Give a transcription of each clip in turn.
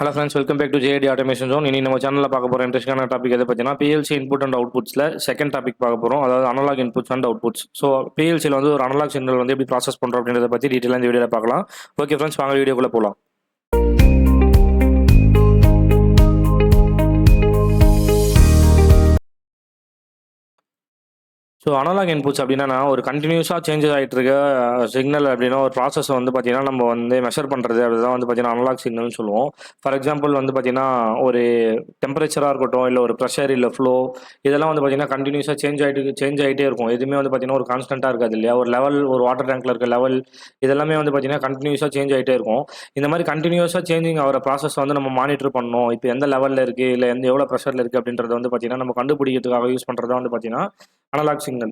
Hello friends, welcome back to JD automation zone. இனி நம்ம சேனலில் பார்க்க போகிற இன்ட்ரெஸ்டான டாபிக் எதை பார்த்தீங்கன்னா பிஎல்சி இன்புட் அண்ட் அவுட்புட்ஸில் செகண்ட் டாபிக் பார்க்க போகிறோம். அதாவது analog inputs and outputs. So பிஎல்சியில் வந்து ஒரு அனலாக் சிக்னல் வந்து எப்படி ப்ராசஸ் பண்ணுறோம் அப்படின்றத பற்றி டீட்டெயிலாக இந்த வீடியோவில் பார்க்கலாம். ஓகே ஃப்ரெண்ட்ஸ், வாங்க வீடியோக்குள்ளே போகலாம். ஸோ அனலாக் இன்புட்ஸ் அப்படின்னா ஒரு கண்டினியூஸாக சேஞ்சஸ் ஆகிட்டு இருக்க சிக்னல் அப்படின்னா ஒரு ப்ராசஸ் வந்து பார்த்தீங்கன்னா நம்ம வந்து மெஷர் பண்ணுறது அதுதான் வந்து பார்த்தீங்கன்னா அனலாக் சிக்னல்னு சொல்லுவோம். ஃபார் எக்ஸாம்பிள் வந்து பார்த்தீங்கன்னா ஒரு டெம்பரேச்சராக இருக்கட்டும், இல்லை ஒரு ப்ரெஷர், இல்லை ஃப்ளோ, இதெல்லாம் வந்து பார்த்தீங்கன்னா கண்டினியூஸாக சேஞ்ச் ஆகிட்டே இருக்கும். எதுவுமே வந்து பார்த்தீங்கன்னா ஒரு கான்ஸ்டன்ட்டாக இருக்காது இல்லையா. ஒரு லெவல், ஒரு வாட்டர் டேங்க்கில் இருக்க லெவல், இதெல்லாமே வந்து பார்த்தீங்கன்னா கண்டினியூஸாக சேஞ்ச் ஆகிட்டே இருக்கும். இந்த மாதிரி கண்டினியூஸாக சேஞ்சிங் ஆகிற ப்ராசஸ் வந்து நம்ம மானிட்டர் பண்ணணும். இப்போ எந்த லெவலில் இருக்குது, இல்லை எவ்வளோ ப்ரெஷரில் இருக்குது அப்படின்றத வந்து பார்த்தீங்கன்னா நம்ம கண்டுபிடிக்கிறதுக்காக யூஸ் பண்ணுறதா வந்து பார்த்தீங்கன்னா அனலாக் சிக்னல்.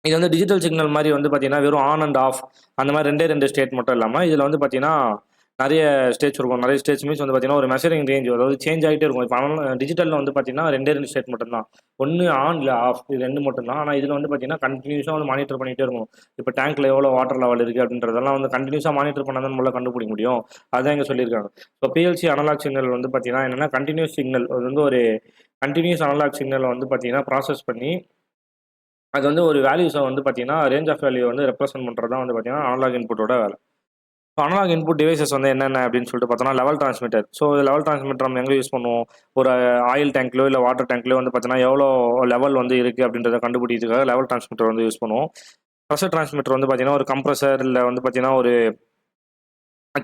இது வந்து டிஜிட்டல் சிக்னல் மாதிரி வந்து பார்த்தீங்கன்னா வெறும் ஆன் அண்ட் ஆஃப் அந்த மாதிரி ரெண்டு ஸ்டேட் மட்டும் இல்லாமல் இதில் வந்து பார்த்தீங்கன்னா நிறைய ஸ்டேட்ஸ் இருக்கும். நிறைய ஸ்டேட்ஸ் மீன்ஸ் வந்து பார்த்தீங்கன்னா ஒரு மெஷரிங் ரேஞ்ச், அதாவது சேஞ்ச் ஆகிட்டே இருக்கும். இப்போ டிஜிட்டலில் வந்து பார்த்தீங்கன்னா ரெண்டு ஸ்டேட் மட்டும்தான், ஒன்று ஆன் இல்லை ஆஃப், இது ரெண்டு மட்டும்தான். ஆனால் இதில் வந்து பார்த்தீங்கன்னா கண்டினியூஸாக வந்து மானிட்டர் பண்ணிகிட்டே இருக்கும். இப்போ டேங்க்கில் எவ்வளோ வாட்டர் லெவல் இருக்குது அப்படின்றதெல்லாம் வந்து கண்டினியூஸாக மானிட்டர் பண்ணால் தான் நம்மளால் கண்டுபிடிக்க முடியும். அதுதான் இங்கே சொல்லியிருக்காங்க. ஸோ பிஎல்சி அனலாக் சிக்னல் வந்து பார்த்தீங்கன்னா என்னென்னா கண்டினியூஸ் சிக்னல். அது வந்து ஒரு கண்டினியூஸ் அனலாக் சிக்னலை வந்து பார்த்தீங்கன்னா ப்ராசஸ் பண்ணி அது வந்து ஒரு வேல்யூஸை வந்து பார்த்தீங்கன்னா ரேஞ்ச் ஆஃப் வேல்யூ வந்து ரெப்ரசென்ட் பண்ணுறது தான் வந்து பார்த்தீங்கன்னா அனலாக் இன்புட்டோட வேலை. ஸோ அனலாக் இன்புட் டிவைசஸ் வந்து என்னென்ன அப்படின்னு சொல்லிட்டு பார்த்தோன்னா level transmitter. So level transmitter நம்ம எங்கே யூஸ் பண்ணுவோம்? ஒரு ஆயில் டேங்க்லையோ இல்லை வாட்டர் டேங்க்லையோ வந்து பார்த்தீங்கன்னா எவ்வளோ லெவல் வந்து இருக்குது அப்படின்றத கண்டுபிடிக்கிறதுக்காக லெவல் டிரான்ஸ்மிட்டர் வந்து யூஸ் பண்ணுவோம். ப்ரெஷர் டிரான்ஸ்மிட்டர் வந்து பார்த்தீங்கன்னா ஒரு கம்ப்ரஸர், இல்லை வந்து பார்த்தீங்கன்னா ஒரு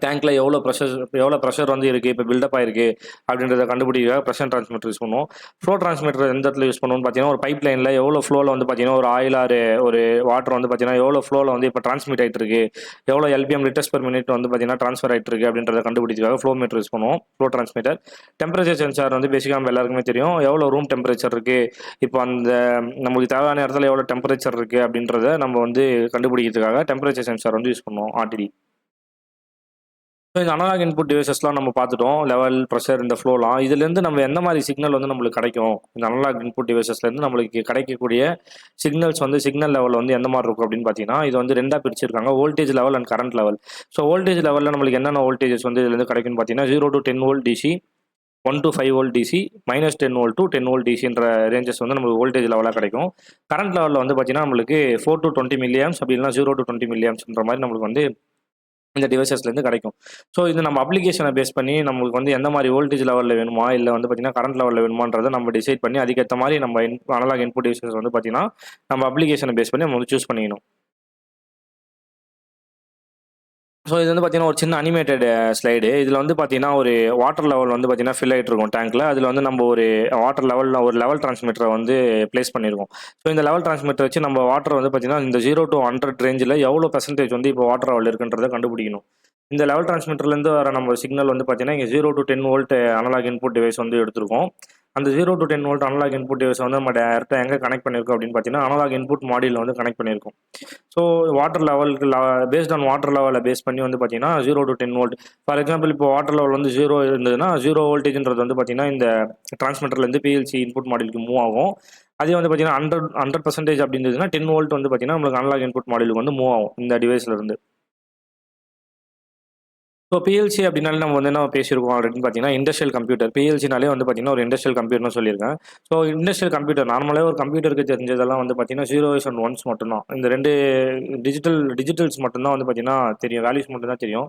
டேங்க்ல எவ்வளோ ப்ரெஷர் வந்து இருக்குது, இப்போ பில்டப் ஆயிருக்கு அப்படின்றத கண்டுபிடிக்க ப்ரெஷர் டிரான்ஸ்மிட்டர் யூஸ் பண்ணுவோம். ஃப்ளோ டிரான்ஸ்மிட்டர் எந்த இடத்துல யூஸ் பண்ணுவோம்னு பார்த்தீங்கன்னா ஒரு பைப் லைனில் எவ்வளோ ஃப்ளோவில் வந்து பார்த்தீங்கன்னா ஒரு ஆயில் ஒரு வாட்டர் வந்து பார்த்தீங்கன்னா எவ்வளோ ஃப்ளோவில் வந்து இப்போ ட்ரான்ஸ்மிட் ஆகிட்டு இருக்கு, எவ்வளோ எல்பிஎம் லிட்டர்ஸ் பெர் மினிட் வந்து பார்த்தீங்கன்னா ட்ரான்ஸ்ஃபர் ஆகிட்டு இருக்கு அப்படின்றத கண்டுபிடிக்கிறதுக்காக ஃப்ளோ மீட்டர் யூஸ் பண்ணுவோம். Flow transmitter. டெம்பரேச்சர் சென்சார் வந்து பேசிக்காக நம்ம எல்லாருக்குமே தெரியும், எவ்வளோ ரூம் டெம்பரேச்சர் இருக்குது, இப்போ அந்த நமக்கு தேவையான இடத்துல எவ்வளோ டெம்பரேச்சர் இருக்குது அப்படின்றத நம்ம வந்து கண்டுபிடிக்கிறதுக்காக டெம்பரேச்சர் சென்சார் வந்து யூஸ் பண்ணுவோம், ஆர்டிடி. ஸோ இந்த அனலாக் இன்புட் டிவைசஸ்லாம் நம்ம பார்த்துட்டோம். லெவல், ப்ரெஷர், இந்த ஃப்ளோலாம். இதுலேருந்து நம்ம எந்த மாதிரி சிக்னல் வந்து நம்மளுக்கு கிடைக்கும்? இந்த அனலாக் இன்புட் டிவைசஸ்லேருந்து நம்மளுக்கு கிடைக்கக்கூடிய சிக்னல்ஸ் வந்து சிக்னல் லெவல் வந்து எந்த மாதிரி இருக்கும் அப்படின்னு பார்த்தீங்கன்னா இது வந்து ரெண்டாக பிரிச்சிருக்காங்க, voltage level and current level. So voltage லெவலில் நம்மளுக்கு என்னென்ன வோல்டேஜஸ் வந்து இதுலேருந்து கிடைக்கும்னு பார்த்தீங்கன்னா 0 to 10 volt DC, 1 to 5 volt DC, -10 volt to 10 volt டிசின்ற ரேஞ்சஸ் வந்து நம்மளுக்கு வோல்டேஜ் லெவலாக கிடைக்கும். கரண்ட் லெவலில் வந்து பார்த்தீங்கன்னா நம்மளுக்கு 4 to 20 மில்லியம்ஸ், அப்படி இல்லைனா 0 to 20 மில்லியம்ஸ்ன்ற மாதிரி நம்மளுக்கு வந்து இந்த டிவைசஸ்லேருந்து கிடைக்கும். ஸோ இது நம்ம அப்ளிகேஷனை பேஸ் பண்ணி நம்மளுக்கு வந்து எந்த மாதிரி வோல்டேஜ் லெவலில் வேணுமா, இல்லை வந்து பார்த்தீங்கன்னா கரண்ட் லெவலில் வேணுமான்றதை நம்ம டிசைட் பண்ணி அதுக்கேற்ற மாதிரி நம்ம அனலாக் இன்புட் டிவைசஸ் வந்து பார்த்தீங்கன்னா நம்ம அப்ளிகேஷனை பேஸ் பண்ணி நம்ம வந்து சூஸ் பண்ணிக்கணும். ஸோ இது வந்து பார்த்தீங்கன்னா ஒரு சின்ன அனிமேட்டட் ஸ்லைடு. இதில் வந்து பார்த்தீங்கன்னா ஒரு வாட்டர் லெவல் வந்து பார்த்தீங்கன்னா ஃபில் ஆகிட்டு இருக்கும் டேங்க்கில். அதில் வந்து நம்ம ஒரு வாட்டர் லெவலில் ஒரு லெவல் டிரான்ஸ்மிட்டரை வந்து பிளேஸ் பண்ணியிருக்கோம். ஸோ இந்த லெவல் டிரான்ஸ்மிட்டர் வச்சு நம்ம வாட்டர் வந்து பார்த்தீங்கன்னா இந்த 0 to 100 ரேஞ்சில் எவ்வளோ பெர்சன்டேஜ் வந்து இப்போ வாட்டர் லெவல் இருக்குன்றதை கண்டுபிடிக்கணும். இந்த லெவல் டிரான்ஸ்மிட்டர்லேருந்து வர நம்ம சிக்னல் வந்து பார்த்தீங்கன்னா இங்கே 0 to 10 volt analogue input device வந்து எடுத்திருக்கோம். அந்த 0 to 10 volt analogue input device வந்து நம்ம டேரெக்டாக எங்கே கனெக்ட் பண்ணியிருக்கோம் அப்படின்னு பார்த்தீங்கன்னா அனலாக் இன்புட் மாடியில் வந்து கனெக்ட் பண்ணியிருக்கோம். ஸோ வாட்டர் லெவலுக்கு பேஸ்ட் ஆன் வாட்டர் லெவலை பேஸ் பண்ணி வந்து பார்த்தீங்கன்னா 0 to 10 வோல்ட். ஃபார் எக்ஸாம்பிள் இப்போ வாட்டர் லெவல் வந்து 0 இருந்ததுன்னா 0 வோல்டேஜ்ன்றது வந்து பார்த்தீங்கன்னா இந்த டிரான்ஸ்மிட்டர்லேருந்து பிஎல்சி இன்புட் மாடிலுக்கு மூவ் ஆகும். அதே வந்து பார்த்தீங்கன்னா 100% அப்படி இருந்ததுன்னா 10 வோல்ட் வந்து பார்த்தீங்கன்னா நம்மளுக்கு அனலாக் இன்புட் மாடிலுக்கு வந்து மூவ் ஆகும் இந்த டிவைஸ்லேருந்து. ஸோ பிஎல்சி அப்படின்னாலே நம்ம வந்து என்ன பேசியிருக்கோம் அப்படின்னு பார்த்தீங்கன்னா இண்டஸ்ட்ரியல் கம்ப்யூட்டர். பிஎல்சினாலே வந்து பார்த்தீங்கன்னா ஒரு இண்டஸ்ட்ரியல் கம்ப்யூட்டர்னு சொல்லியிருக்கேன். ஸோ இண்டஸ்ட்ரியல் கம்ப்யூட்டர் நார்மலாக ஒரு கம்ப்யூட்டருக்கு தெரிஞ்சதெல்லாம் வந்து பார்த்தீங்கன்னா 0s and 1s மட்டும்தான். இந்த ரெண்டு டிஜிட்டல்ஸ் மட்டும்தான் வந்து பார்த்தீங்கன்னா தெரியும், வேல்யூஸ் மட்டும்தான் தெரியும்.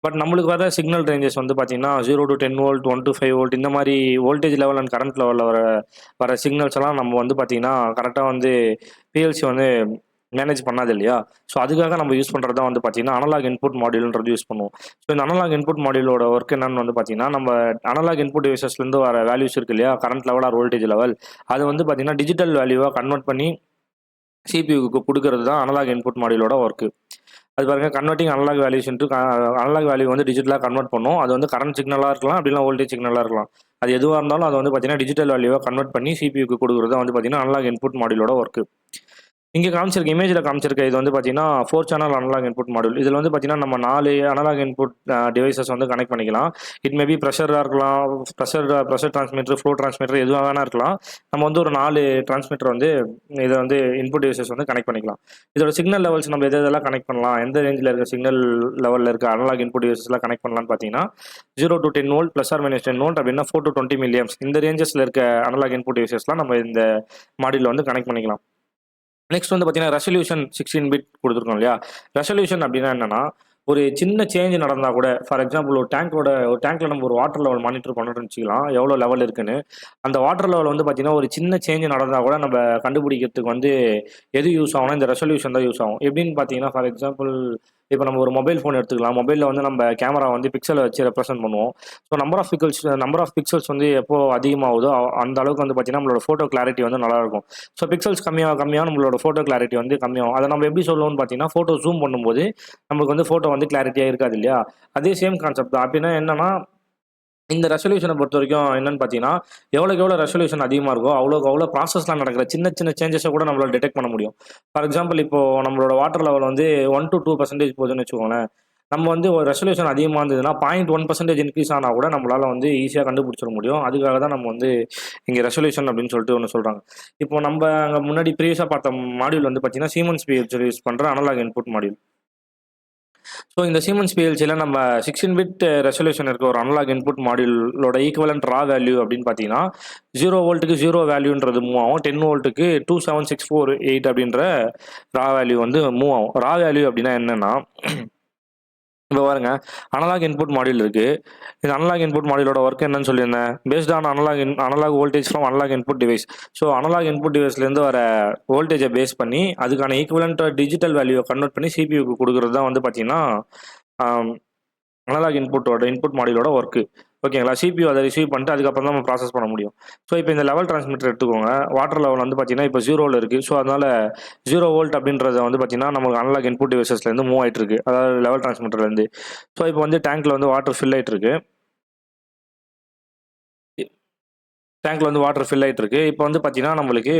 பட் நம்மளுக்கு வர சிக்னல் ரேஞ்சஸ் வந்து பார்த்தீங்கன்னா 0 to 10 வோல்ட், 1 to 5 வோல்ட், இந்த மாதிரி வோல்டேஜ் லெவல் அண்ட் கரண்ட் லெவலில் வர சிக்னல்ஸ் எல்லாம் நம்ம வந்து பார்த்தீங்கன்னா கரெக்டாக வந்து பிஎல்சி வந்து மேனேஜ் பண்ணாது இல்லையா. ஸோ அதுக்காக நம்ம யூஸ் பண்ணுறது தான் வந்து பார்த்தீங்கன்னா அனலாக் இன்புட் மாடியூல்ன்றது யூஸ் பண்ணுவோம். ஸோ இந்த அனலாக் இன்புட் மாடியூலோட ஒர்க் என்னன்னு வந்து பார்த்தீங்கன்னா நம்ம அனலாக் இன்புட் டிவைசஸ்லேருந்து வர வேல்யூஸ் இருக்கு இல்லையா, current level or voltage level, அது வந்து பார்த்தீங்கன்னா டிஜிட்டல் வேல்யூவாக கன்வெர்ட் பண்ணி சிபியூக்கு கொடுக்கறது தான் அனலாக் இன்புட் மாடியூலோட ஒர்க்கு. அது பாருங்கள், converting analogue values analogue value வந்து டிஜிட்டலாக கன்வெர்ட் பண்ணும். அது வந்து கரண்ட் சிக்னலாக இருக்கலாம், அப்படின்னா வோல்டேஜ் சிக்னலாக இருக்கலாம். அது எதுவாக இருந்தாலும் அதை வந்து பார்த்தீங்கன்னா டிஜிட்டல் வேல்யூவாக கன்வெர்ட் பண்ணி சிபியூக்கு கொடுக்குறது வந்து பார்த்தீங்கன்னா அனலாக் இன்புட் மாடியூலோட ஒர்க்கு. இங்க காமிச்சிருக்க இமேஜ்ல காமிச்சிருக்க இது வந்து பார்த்தீங்கன்னா, 4 சேனல் அனலாக் இன்புட் மாடியூல். இதுல வந்து பார்த்தீங்கன்னா, நம்ம 4 அனலாக் இன்புட் டிவைஸஸ் வந்து கனெக்ட் பண்ணிக்கலாம். இட் மே பி பிரஷரா இருக்கலாம், பிரஷர் டிரான்ஸ்மிட்டர், ஃப்ளோ டிரான்ஸ்மிட்டர் எதுவா வேணா இருக்கலாம். நம்ம வந்து ஒரு 4 டிரான்ஸ்மிட்டர் வந்து இத வந்து இன்புட் டிவைஸஸ் வந்து கனெக்ட் பண்ணிக்கலாம். இதோட சிக்னல் லெவல்ஸ் நம்ம எதெல்லாம் கனெக்ட் பண்ணலாம், எந்த ரேஞ்சில இருக்க சிக்னல் லெவல்ல இருக்க அனலாக் இன்புட் டிவைஸஸ்லாம் கனெக்ட் பண்ணலாம்னு பார்த்தீங்கன்னா, 0 to 10 volt plus or minus 10 volt அப்படின்னா 4 to 20 மில்லியம்ஸ் இந்த ரேஞ்சஸ்ல இருக்க அனலாக் இன்புட் டிவைஸஸ்லாம் நம்ம இந்த மாடியூல்ல வந்து கனெக்ட் பண்ணிக்கலாம். நெக்ஸ்ட் வந்து பார்த்தீங்கன்னா, ரெசல்யூஷன் 16 பிட் குடுத்துருக்கோம் இல்லையா? ரெசல்யூஷன் அப்டின்னா என்னன்னா, ஒரு சின்ன சேஞ்ச் நடந்தா கூட, ஃபார் எக்ஸாம்பிள் ஒரு டேங்க்ல நம்ம ஒரு வாட்டர் லெவல் மானிட்டர் பண்றோம்னு வச்சுக்கலாம். எவ்வளோ லெவல் இருக்குன்னு. அந்த வாட்டர் லெவல் வந்து பார்த்தீங்கன்னா, ஒரு சின்ன சேஞ்ச் நடந்தா கூட நம்ம கண்டுபிடிக்கிறதுக்கு வந்து எது யூஸ் ஆகும்னா, இந்த ரெசல்யூஷன் தான் யூஸ் ஆகும். எப்படின்னு பார்த்தீங்கன்னா, ஃபார் எக்ஸாம்பிள் இப்ப நம்ம ஒரு மொபைல் ஃபோன் எடுத்துக்கலாம். மொபைல்ல வந்து நம்ம கேமரா வந்து பிக்சல வச்சு ரெப்ரசென்ட் பண்ணுவோம். ஸோ நம்பர் ஆஃப் பிக்சல்ஸ் வந்து எப்போ அதிகமாகுதோ, அந்த அளவுக்கு வந்து பார்த்தீங்கன்னா, நம்மளோட ஃபோட்டோ கிளாரிட்டி வந்து நல்லாயிருக்கும். ஸோ பிக்சல்ஸ் கம்மியாக நம்மளோட ஃபோட்டோ கிளாரிட்டி வந்து கம்மியாகும். அதை நம்ம எப்படி சொல்லுவோம்னு பார்த்தீங்கன்னா, ஃபோட்டோ ஜூம் பண்ணும்போது நமக்கு வந்து ஃபோட்டோ வந்து கிளாரிட்டியா இருக்காது இல்லையா? அதே சேம் கான்செப்ட் தான். அப்படின்னா என்னன்னா, இந்த ரெசல்யூஷனை பொறுத்தவரைக்கும் என்னன்னு பார்த்தீங்கன்னா, எவ்வளோக்கு எவ்வளோ ரெசல்யூஷன் அதிகமா இருக்கோ, அவ்வளோக்கு அவ்வளோ ப்ராசஸ்ல நடக்கிற சின்ன சின்ன சேஞ்சஸ கூட நம்மளால டிடெக்ட் பண்ண முடியும். ஃபார் எக்ஸாம்பிள் இப்போ நம்மளோட வாட்டர் லெவல் வந்து 1 to 2% போகுதுன்னு வச்சுக்கோங்களேன். நம்ம வந்து ஒரு ரெசல்யூஷன் அதிகமா இருந்ததுன்னா, 0.1% இன்க்ரீஸ் ஆனா கூட நம்மளால வந்து ஈஸியா கண்டுபிடிச்சிட முடியும். அதுக்காக தான் நம்ம வந்து இங்க ரெசல்யூஷன் அப்படின்னு சொல்லிட்டு ஒண்ணு சொல்றாங்க. இப்போ நம்ம அங்க முன்னாடி ப்ரீவியஸா பார்த்த மாடியூல் வந்து பார்த்தீங்கன்னா, சீமென்ஸ் பிஹெச்எல் யூஸ் பண்ற அனலாக் இன்புட் மாடியூல். ஸோ இந்த சீமென்ஸ் பிஎல்சியில் நம்ம 16 பிட் ரெசல்யூஷன் இருக்க ஒரு அனலாக் இன்புட் மாடியூலோட ஈக்குவலன்ட் ரா வேல்யூ அப்படின்னு பார்த்தீங்கன்னா 0 வோல்ட்டுக்கு 0 வேல்யூன்றது மூவ் ஆகும். 10 வோல்ட்டுக்கு 27648 அப்படின்ற ரா வேல்யூ வந்து மூவ் ஆகும். ரா வேல்யூ அப்படின்னா என்னன்னா, இப்போ பாருங்க, அனலாக் இன்புட் மாடியூல் இருக்கு. இந்த அனலாக் இன்புட் மாடியூலோட ஒர்க் என்னன்னு சொல்லியிருந்தேன். Based on analog voltage from analog input device. So analog input டிவைஸ்லேருந்து வர வோல்டேஜை பேஸ் பண்ணி அதுக்கான ஈக்குவலண்ட் டிஜிட்டல் வேல்யூவை கன்வெர்ட் பண்ணி சிபியூக்கு கொடுக்குறது தான் வந்து பார்த்தீங்கன்னா அனலாக் இன்புட் மாடியூலோட ஒர்க்கு. ஓகேங்களா? சிபியூ அதை ரிசீவ் பண்ணிட்டு அதுக்கப்புறம் தான் நம்ம ப்ராசஸ் பண்ண முடியும். ஸோ இப்போ இந்த லெவல் டிரான்ஸ்மிட்டர் எடுத்துக்கோங்க. வாட்டர் லெவல் வந்து பார்த்தீங்கன்னா இப்போ 0ல இருக்குது. ஸோ அதனால 0 வோல்ட் அப்படின்றத வந்து பார்த்தீங்கன்னா நமக்கு அனலாக் இன்புட் டிவைசஸ்லேருந்து மூவ் ஆகிட்டு இருக்கு. அதாவது லெவல் டிரான்ஸ்மிட்டர்லேருந்து. ஸோ இப்போ வந்து டேங்க்ல வந்து வாட்டர் ஃபில் ஆகிட்டு இருக்கு. டேங்க்ல வந்து வாட்டர் ஃபில் ஆகிட்டு இருக்கு. இப்போ வந்து பார்த்தீங்கன்னா நம்மளுக்கு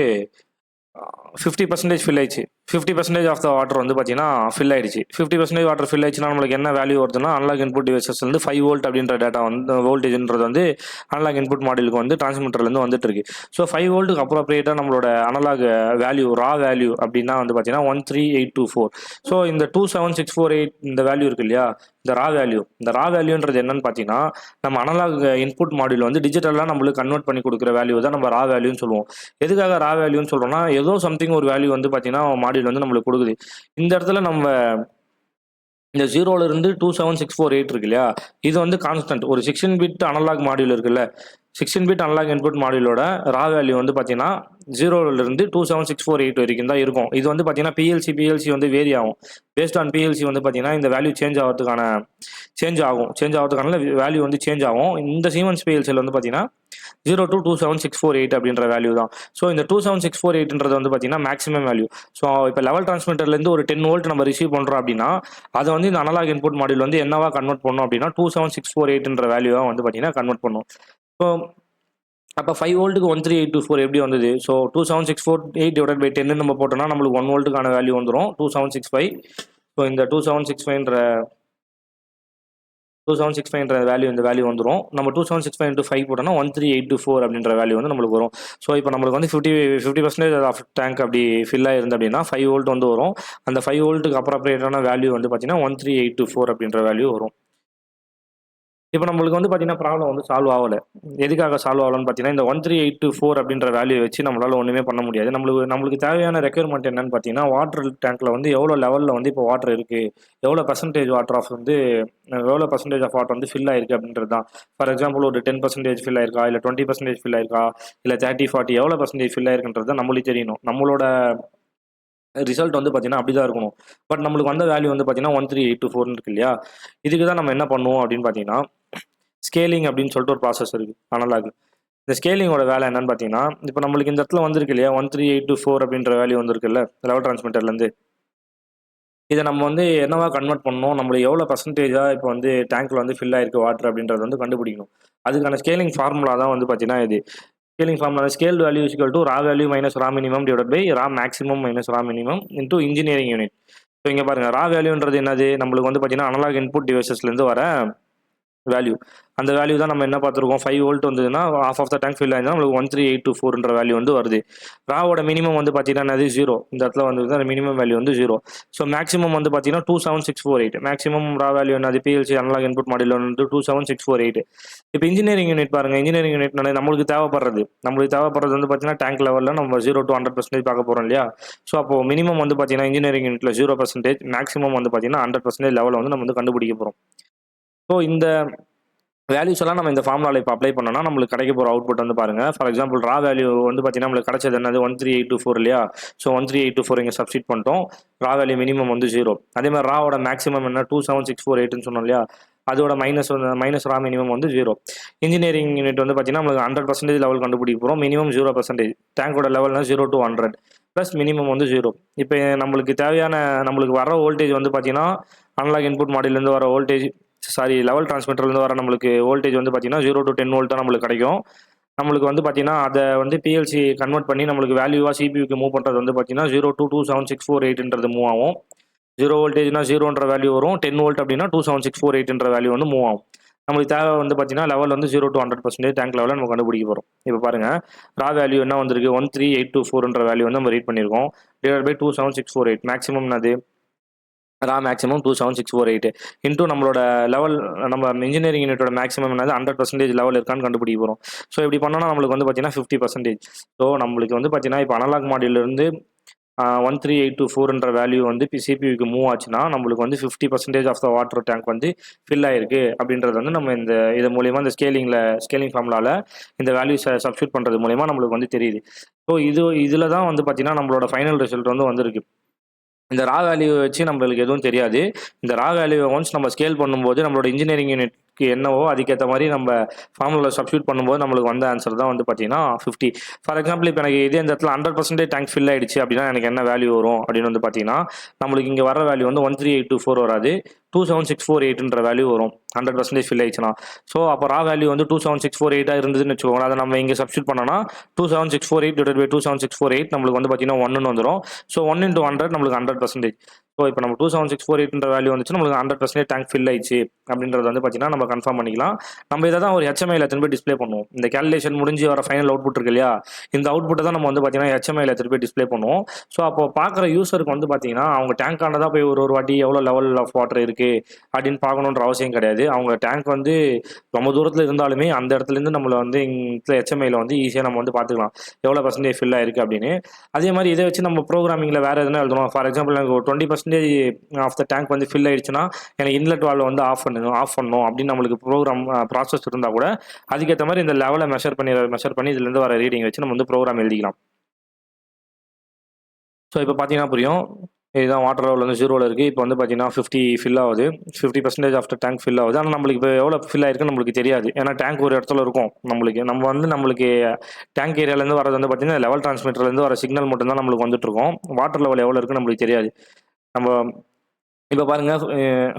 50% ஃபில் ஆயிடுச்சு. 50% ஆஃப் த வாட்டர் வந்து பார்த்தீங்கன்னா ஃபில் ஆயிடுச்சு. 50% வாட்டர் ஃபில் ஆயிடுச்சுன்னா நம்மளுக்கு என்ன வேல்யூ வருதுன்னா, அனலாக் இன்புட் டிவைசஸ் வந்து 5 வோல்ட் அப்படின்ற டேட்டா வந்து வோல்டேஜ்ன்றது வந்து அனலாக் இன்புட் மாடியூலுக்கு வந்து டிரான்ஸ்மிட்டர்லேருந்து வந்துட்டு இருக்கு. ஸோ 5 வோல்ட்டுக்கு அப்ரோப்ரியேட்டாக நம்மளோட அனலாக் வேல்யூ ரா வேல்யூ அப்படின்னா வந்து பார்த்தீங்கன்னா 13824. ஸோ இந்த 27648 இந்த வேல்யூ இருக்கு இல்லையா? இந்த ரா வேல்யூன்றது என்னன்னு பார்த்தீங்கன்னா, நம்ம அனலாக் இன்புட் மாடியூல் வந்து டிஜிட்டலாக நம்மளுக்கு கன்வெர்ட் பண்ணி கொடுக்குற வேல்யூ தான் நம்ம ரா வேல்யூன்னு சொல்லுவோம். எதுக்காக ரா வேல்யூன்னு சொல்றோம்னா, ஏதோ சம்திங் ஒரு வேல்யூ வந்து பார்த்தீங்கன்னா மாடியூல் வந்து நம்மளுக்கு கொடுக்குது. இந்த இடத்துல நம்ம இந்த 0ல இருந்து 27648 இருக்கு இல்லையா? இது வந்து கான்ஸ்டன்ட். ஒரு 16 பிட் அனலாக் மாடியூல் இருக்குல்ல, 16 பிட் அனலாக் இன்புட் மாடியூலோட ரா வேல்யூ வந்து பார்த்தீங்கன்னா 0ல இருந்து 27648 வரைக்கும் தான் இருக்கும். இது வந்து பார்த்தீங்கன்னா பிஎல்சி வந்து வேரி ஆகும். பேஸ்ட் ஆன் பிஎல்சி வந்து பார்த்தீங்கன்னா இந்த வேல்யூ சேஞ்ச் ஆகிறதுக்கான வேல்யூ வந்து சேஞ்ச் ஆகும். இந்த சீமென்ஸ் பிஎல்சியில் வந்து பார்த்தீங்கன்னா 0 to 27648 அப்படின்ற வேல்யூ தான். ஸோ இந்த 27648ன்றது வந்து பார்த்தீங்கன்னா மேக்ஸிமம் வேல்யூ. ஸோ இப்போ லெவல் டிரான்ஸ்மிட்டர்லேருந்து ஒரு 10 வோல்ட் நம்ம ரிசீவ் பண்ணுறோம் அப்படின்னா, அதை வந்து இந்த அனலாக் இன்புட் மாடியூல் வந்து என்னவா கன்வெர்ட் பண்ணோம் அப்படின்னா 27648ன்ற வேல்யூவாக வந்து பார்த்தீங்கன்னா கன்வெர்ட் பண்ணும். ஸோ அப்போ 5 வோல்ட்டுக்கு 13824 எப்படி வந்தது? ஸோ 27648 டிவைட் பை 10 நம்ம போட்டோம்னா நம்மளுக்கு 1 வோல்ட்டுக்கான வேல்யூ வந்துடும் 2765. ஸோ இந்த 2765ன்ற வேல்யூ இந்த வேல்யூ வந்துடும். நம்ம 2765 into 5 போட்டோம்னா 13824 அப்படின்ற வேல்யூ வந்து நம்மளுக்கு வரும். ஸோ இப்போ நம்மளுக்கு வந்து 50% ஆஃப் டேங்க் அப்படி ஃபில் ஆயிருந்து அப்படின்னா 5 வோல்ட் வந்து வரும். அந்த 5 வோல்ட்டுக்கு அப்ரோப்ரியேட்டான வேல்யூ வந்து பார்த்தீங்கன்னா 13824 அப்படின்ற வேல்யூ வரும். இப்போ நம்மளுக்கு வந்து பார்த்தீங்கன்னா ப்ராப்ளம் வந்து சால்வ் ஆகலை. எதுக்காக சால்வ் ஆகலன்னு பார்த்தீங்கன்னா, இந்த 13824 அப்படின்ற வேல்யூ வச்சு நம்மளால ஒன்றுமே பண்ண முடியாது. நம்மளுக்கு தேவையான ரெக்யர்மெண்ட் என்னன்னு பார்த்தீங்கன்னா, வாட்டர் டேங்க்ல வந்து எவ்வளோ லெவலில் வந்து இப்போ வாட்டர் இருக்கு, எவ்வளோ பர்சன்டேஜ் ஆஃப் வாட்டர் வந்து ஃபில் ஆயிருக்கு அப்படின்றது தான். ஃபார் எக்ஸாம்பிள் ஒரு 10% ஃபில் ஆயிருக்கா, இல்லை 20% ஃபில் ஆயிருக்கா, இல்லை 30-40 எவ்வளோ பர்சன்டேஜ் ஃபில் ஆயிருக்குன்றது தான் நம்மளுக்கு தெரியணும். நம்மளோட ரிசல்ட் வந்து பார்த்தீங்கன்னா அப்படி தான் இருக்கணும். பட் நம்மளுக்கு வந்த வேல்யூ வந்து பார்த்தீங்கன்னா 13824 இருக்கு இல்லையா? இதுக்கு தான் நம்ம என்ன பண்ணுவோம் அப்படின்னு பார்த்தீங்கன்னா, ஸ்கேலிங் அப்படின்னு சொல்லிட்டு ஒரு ப்ராசஸ் இருக்கு அனலாக். இந்த ஸ்கேலிங்கோட வேலை என்னன்னு பார்த்தீங்கன்னா, இப்போ நம்மளுக்கு இந்த இடத்துல வந்திருக்கு இல்லையா 13824 அப்படின்ற வேல்யூ வந்திருக்குல்ல லெவல் டிரான்ஸ்மிட்டர்லேருந்து, இதை நம்ம வந்து என்னவா கன்வெர்ட் பண்ணணும், நம்மளுக்கு எவ்வளோ பர்சன்டேஜாக இப்போ வந்து டேங்க்ல வந்து ஃபில் ஆயிருக்கு வாட்டர் அப்படின்றத வந்து கண்டுபிடிக்கணும். அதுக்கான ஸ்கேலிங் ஃபார்முலா தான் வந்து பார்த்தீங்கன்னா இது. Scaling formula scaled value is equal to raw value minus raw minimum divide by raw maximum minus raw minimum into engineering unit. So இங்கே பாருங்க ரா வேல்யூன்றது என்னது, நம்மளுக்கு வந்து பார்த்தீங்கன்னா அனலாக் இன்புட் டிவைசஸ்லேருந்து வர வேல்யூ. அந்த வேல்யூ தான் நம்ம என்ன பார்த்துருக்கோம், 5 வோல்ட் வந்ததுன்னா half of the tank fill ஆயிருந்தா நம்மளுக்கு 13824 வேல்யூ வந்து வருது. ராவோட மினிமம் வந்து பார்த்தீங்கன்னா அது 0. இந்த இடத்துல வந்து அந்த மினிமம் வேல்யூ வந்து 0. ஸோ மேக்ஸிமம் வந்து பார்த்தீங்கன்னா 27648. மேக்ஸிமம் ரா வேல்யூ என்னது, பிஎல்சி அனலாக் இன்புட் மாடியில் வந்து 27648. இப்போ இன்ஜினியரிங் யூனிட் பாருங்க, இன்ஜினியரிங் யூனிட் நம்மளுக்கு தேவைப்படுறது வந்து பார்த்தீங்கன்னா டேங்க் லெவலில் நம்ம 0 to 100% பார்க்க போகிறோம் இல்லையா. ஸோ அப்போ மினிமம் வந்து பார்த்தீங்கன்னா இன்ஜினியரிங் யூனிட்ல 0%, மேக்ஸிமம் வந்து பார்த்தீங்கன்னா 100% லெவலில் வந்து நம்ம வந்து கண்டுபிடிக்க போகிறோம். ஸோ இந்த வேல்யூஸ் எல்லாம் நம்ம இந்த ஃபார்முலாவில் இப்போ அப்ளை பண்ணோம்னா நம்மளுக்கு கிடைக்க போகிற அவுட்புட் வந்து பாருங்க. ஃபார் எக்ஸாம்பிள் ரா வேல்யூ வந்து பார்த்தீங்கன்னா நம்மளுக்கு கிடைச்சது என்னது 13824 இல்லையா. ஸோ 13824 இங்கே சப்ஸ்டிட் பண்ணிட்டோம். ரா வேல்யூ மினிமம் வந்து 0. அதே மாதிரி ராவோட மேக்ஸிமம் என்ன 27648 சொன்னோம் இல்லையா, அதோட மைனஸ் ரா மினிமம் வந்து 0. இன்ஜினியரிங் யூனிட் வந்து பார்த்தீங்கன்னா நம்மளுக்கு 100% லெவல் கண்டுபிடிக்க போகிறோம். மினிமம் 0%. டேங்கோட லெவல்னா 0 to 100 ப்ளஸ் மினிமம் வந்து 0. இப்போ நம்மளுக்கு தேவையான நம்மளுக்கு வர வோல்டேஜ் வந்து பார்த்தீங்கன்னா அனலாக் இன்புட் மாடியிலேருந்து வர வோல்டேஜ் லெவல் டிரான்ஸ்மிட்டர்லேருந்து வர நம்மளுக்கு வோல்டேஜ் வந்து பார்த்தீங்கன்னா 0 to 10 வோல்ட் தான் நம்மளுக்கு கிடைக்கும். நம்மளுக்கு வந்து பார்த்தீங்கன்னா அதை வந்து பிஎல்சி கன்வெர்ட் பண்ணி நம்மளுக்கு வேல்யூவாக சிபியூக்கு மூவ் பண்ணுறது வந்து பார்த்தீங்கன்னா 0 to 27648 மூவ் ஆகும். 0 வோல்டேஜ்னா 0ன்ற வேல்யூ வரும், 10 வோல்ட் அப்படின்னா 27648 வேல்யூ வந்து மூவ் ஆகும். நம்மளுக்கு தேவை வந்து பார்த்தீங்கன்னா லெவல் வந்து 0 to 100% டேங்க் லெவலில் நம்ம கண்டுபிடிக்க போகிறோம். இப்போ பாருங்க, ரா வேல்யூ என்ன வந்திருக்கு 13824 வேல்யூ வந்து நம்ம ரீட் பண்ணியிருக்கோம். Divide by 27648. மேக்ஸிமம் அது ரா மேக்ஸிமம் 27648 இன்டூ நம்மளோட லெவல், நம்ம இன்ஜினியரிங் யூனிட்டோட மேக்ஸிமம் என்னது 100% லெவல் இருக்கான்னு கண்டுபிடிக்க போகிறோம். ஸோ இப்படி பண்ணோம்னா நம்மளுக்கு வந்து பார்த்தீங்கன்னா 50%. ஸோ நம்மளுக்கு வந்து பார்த்தீங்கன்னா இப்போ அனலாக் மாடியிலிருந்து 13824 வேல்யூ வந்து சிபியூக்கு மூவ் ஆச்சுன்னா நம்மளுக்கு வந்து 50% ஆஃப் த வாட்டர் டேங்க் வந்து ஃபில் ஆயிருக்கு அப்படின்றது வந்து நம்ம இது மூலியமா இந்த ஸ்கேலிங் ஃபார்முலாவில் இந்த வேல்யூஸை சப்ஸ்டியூட் பண்ணுறது மூலியமா நம்மளுக்கு வந்து தெரியுது. ஸோ இதில் தான் வந்து பார்த்தீங்கன்னா நம்மளோட ஃபைனல் ரிசல்ட் வந்து வந்திருக்கு. இந்த ரா வேல்யூ வச்சு நம்மளுக்கு எதுவும் தெரியாது. இந்த ரா வேல்யூ ஒன்ஸ் நம்ம ஸ்கேல் பண்ணும்போது நம்மளோட இன்ஜினியரிங் யூனிட்க்கு என்னவோ அதுக்கேற்ற மாதிரி நம்ம ஃபார்முலா சப்ஸ்டியூட் பண்ணும்போது நம்மளுக்கு வந்த ஆன்சர் தான் வந்து பார்த்தீங்கன்னா 50. ஃபார் எக்ஸாம்பிள் இப்போ எனக்கு இதே இந்த இடத்துல 100% டேங்க் ஃபில் ஆயிடுச்சு அப்படின்னா எனக்கு என்ன வேல்யூ வரும் அப்படின்னு வந்து பார்த்தீங்கன்னா நம்மளுக்கு இங்கே வர வேல்யூ வந்து 13824 வராது, 27648 வேல்யூ வரும் 100% ஃபில் ஆயிடுச்சுன்னா. ஸோ அப்போ ரா வேல்யூ வந்து 27648 இருந்ததுன்னு வச்சுக்கோங்க. அதை நம்ம இங்கே சப்ஸ்டியூட் பண்ணோம்னா 27648 டிவைட் பை 27648 நம்மளுக்கு வந்து பார்த்தீங்கன்னா 1 வந்துடும். ஸோ 1 into 100 நம்மளுக்கு 100%. ஸோ இப்போ நம்ம 27648 வேல்யூ வந்துச்சு நம்மளுக்கு 100% டேங்க் ஃபில் ஆயிடுச்சு அப்படின்றது வந்து பார்த்தீங்கன்னா நம்ம கன்ஃபார்ம் பண்ணிக்கலாம். நம்ம இதை தான் ஒரு HMI திருப்பி டிஸ்பிளே பண்ணுவோம். இந்த கேல்குலேஷன் முடிஞ்சு வர ஃபைனல் அவுட்புட் இருக்கு இல்லையா, இந்த அவுட்புட்டை தான் நம்ம வந்து பார்த்தீங்கன்னா HMI திருப்பி டிஸ்பிளே பண்ணுவோம். ஸோ அப்போ பார்க்குற யூசருக்கு வந்து பார்த்தீங்கன்னா அவங்க டேங்க் ஆனதான் போய் ஒரு வாட்டி எவ்வளோ லெவல் ஆஃப் வாட்டர் இருக்கு அப்படின்னு பார்க்கணுன்ற அவசியம் கிடையாது. அவங்க டேங்க் வந்து ரொம்ப தூரத்தில் இருந்தாலுமே அந்த இடத்துலேருந்து நம்மளை வந்து இந்த HMI வந்து ஈஸியாக நம்ம வந்து பார்த்துக்கலாம் எவ்வளோ பர்சன்டேஜ் ஃபில் ஆயிருக்கு அப்படின்னு. அதே மாதிரி இதை வச்சு நம்ம ப்ரோக்ராமிங்கில் வேறு எதுனா எழுதணும். ஃபார் எக்ஸாம்பிள் எனக்கு ஒரு 20% ஆஃப் த டேங்க் வந்து ஃபில் ஆயிடுச்சுன்னா எனக்கு இன்லெட் வால்வ் வந்து ஆஃப் பண்ணணும் அப்படின்னு நம்மளுக்கு ப்ரோக்ராம் ப்ராசஸ் இருந்தால் கூட அதுக்கேற்ற மாதிரி இந்த லெவலை மெஷர் பண்ணி இதுலேருந்து வர ரீடிங் வச்சு நம்ம வந்து ப்ரோக்ராம் எழுதிக்கலாம். ஸோ இப்போ பார்த்தீங்கன்னா புரியும், இதுதான் வாட்டர் லெவல் வந்து 0ல் இருக்குது. இப்போ வந்து பார்த்தீங்கன்னா 50 ஃபில் ஆகுது, 50% ஆஃப் த டேங்க் ஃபில் ஆகுது. ஆனால் நம்மளுக்கு இப்போ எவ்வளோ ஃபில் ஆயிருக்குன்னு நம்மளுக்கு தெரியாது. ஏன்னா டேங்க் ஒரு இடத்துல இருக்கும். நம்மளுக்கு டேங்க் ஏரியாலேருந்து வரது வந்து பார்த்தீங்கன்னா லெவல் டிரான்ஸ்மிட்டர்லேருந்து வர சிக்னல் மட்டும்தான் நம்மளுக்கு வந்துட்டு இருக்கும். வாட்டர் லெவல் எவ்வளோ இருக்குன்னு நம்மளுக்கு தெரியாது. நம்ம இப்போ பாருங்க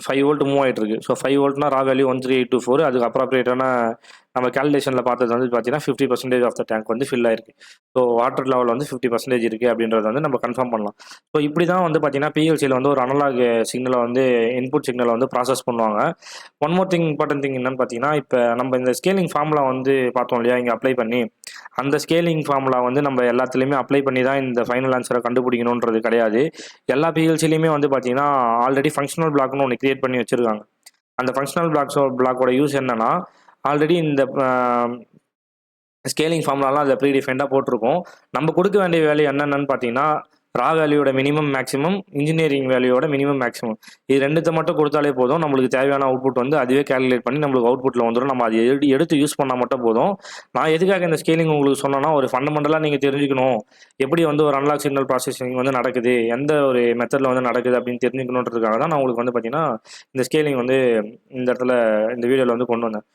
5 வோல்ட் மூவ் ஆகிட்டு இருக்கு. ஸோ 5 வோல்ட்னா ரா வேல்யூ 13824. அதுக்கு அப்ராப்ரியேட்டான நம்ம கேல்குலேஷனில் பார்த்தது வந்து பார்த்தீங்கன்னா 50% ஆஃப் த டேங்க் வந்து ஃபில் ஆயிருக்கு. ஸோ வாட்டர் லெவல் வந்து 50% இருக்குது அப்படின்றத வந்து நம்ம கன்ஃபார்ம் பண்ணலாம். ஸோ இப்படி தான் வந்து பார்த்தீங்கன்னா பிஎல்சியில் வந்து ஒரு அனலாக் சிக்னலை வந்து இன்புட் சிக்னலை வந்து ப்ராசஸ் பண்ணுவாங்க. One more thing important thing என்னன்னு பார்த்தீங்கன்னா, இப்போ நம்ம இந்த ஸ்கேலிங் ஃபார்முலா வந்து பார்த்தோம் இல்லையா இங்கே அப்ளை பண்ணி, அந்த ஸ்கேலிங் ஃபார்முலா வந்து நம்ம எல்லாத்துலேயுமே அப்ளை பண்ணி தான் இந்த ஃபைனல் ஆன்சரை கண்டுபிடிக்கணுன்றது கிடையாது. எல்லா பிஎல்சிலையுமே வந்து பார்த்தீங்கன்னா ஆல்ரெடி ஃபங்க்ஷனல் பிளாக்னு ஒன்று கிரியேட் பண்ணி வச்சிருக்காங்க. அந்த ஃபங்க்ஷனல் பிளாக்கோட யூஸ் என்னன்னா, ஆல்ரெடி இந்த ஸ்கேலிங் ஃபார்முலாலாம் அதில் ப்ரீடிஃபைண்டாக போட்டிருக்கோம். நம்ம கொடுக்க வேண்டிய வேல்யூ என்னென்னு பார்த்தீங்கன்னா ரா வேல்யூட மினிமம் மேக்ஸிமம், இன்ஜினியரிங் வேல்யூவோட மினிமம் மேக்ஸிமம், இது ரெண்டுத்தை மட்டும் கொடுத்தாலே போதும். நம்மளுக்கு தேவையான அவுட்புட் வந்து அதுவே கேல்குலேட் பண்ணி நம்மளுக்கு அவுட்புட்டில் வந்துடும். நம்ம அதை எடுத்து யூஸ் பண்ணால் மட்டும் போதும். நான் எதுக்காக இந்த ஸ்கேலிங் உங்களுக்கு சொன்னேன்னா, ஒரு ஃபண்டமெண்டலாக நீங்கள் தெரிஞ்சுக்கணும் எப்படி வந்து ஒரு அனலாக் சிக்னல் ப்ராசஸிங் வந்து நடக்குது, எந்த ஒரு மெத்தடில் வந்து நடக்குது அப்படின்னு தெரிஞ்சுக்கணுன்றதுக்காக தான் நான் உங்களுக்கு வந்து பார்த்தீங்கன்னா இந்த ஸ்கேலிங் வந்து இந்த இடத்துல இந்த வீடியோவில் வந்து கொண்டு வந்தேன்.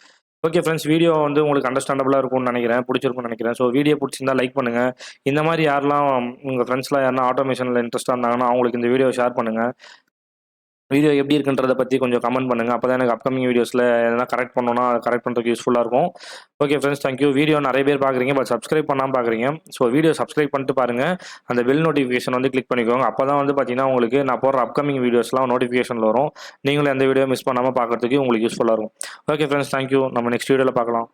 ஓகே ஃப்ரெண்ட்ஸ், வீடியோ வந்து உங்களுக்கு அண்டர்ஸ்டாண்டபிளாக இருக்கும்னு நினைக்கிறேன், பிடிச்சிருக்கும்னு நினைக்கிறேன். ஸோ வீடியோ பிடிச்சிருந்தா லைக் பண்ணுங்கள். இந்த மாதிரி யாரெல்லாம் உங்கள் ஃப்ரெண்ட்ஸ்லாம் யாருன்னா ஆட்டோமேஷனில் இன்ட்ரெஸ்ட்டாக இருந்தாங்கன்னா அவங்களுக்கு இந்த வீடியோ ஷேர் பண்ணுங்கள். வீடியோ எப்படி இருக்குன்றத பற்றி கொஞ்சம் கமெண்ட் பண்ணுங்கள். அப்போ தான் எனக்கு அப்கமிங் வீடியோஸில் எதனா கரெக்ட் பண்ணணும்னா கரெக்ட் பண்ணுறதுக்கு யூஸ்ஃபுல்லாக இருக்கும். Okay friends, thank you. வீடியோ நிறைய பேர் பார்க்குறீங்க, பட் சப்ஸ்கிரைப் பண்ணாமல் பார்க்குறீங்க. ஸோ வீடியோ சப்ஸ்கிரைப் பண்ணிட்டு பாருங்கள். அந்த பெல் நோட்டிஃபிகேஷன் வந்து கிளிக் பண்ணிக்கோங்க. அப்போ தான் வந்து பார்த்தீங்கன்னா உங்களுக்கு நான் போடுற அப்கமிங் வீடியோஸ்லாம் நோட்டிஃபிகேஷனில் வரும். நீங்களும் எந்த வீடியோ மிஸ் பண்ணாமல் பார்க்குறதுக்கு உங்களுக்கு யூஸ்ஃபுல்லாக இருக்கும். Okay friends, thank you. நம்ம நெக்ஸ்ட் வீடியோவில் பார்க்கலாம்.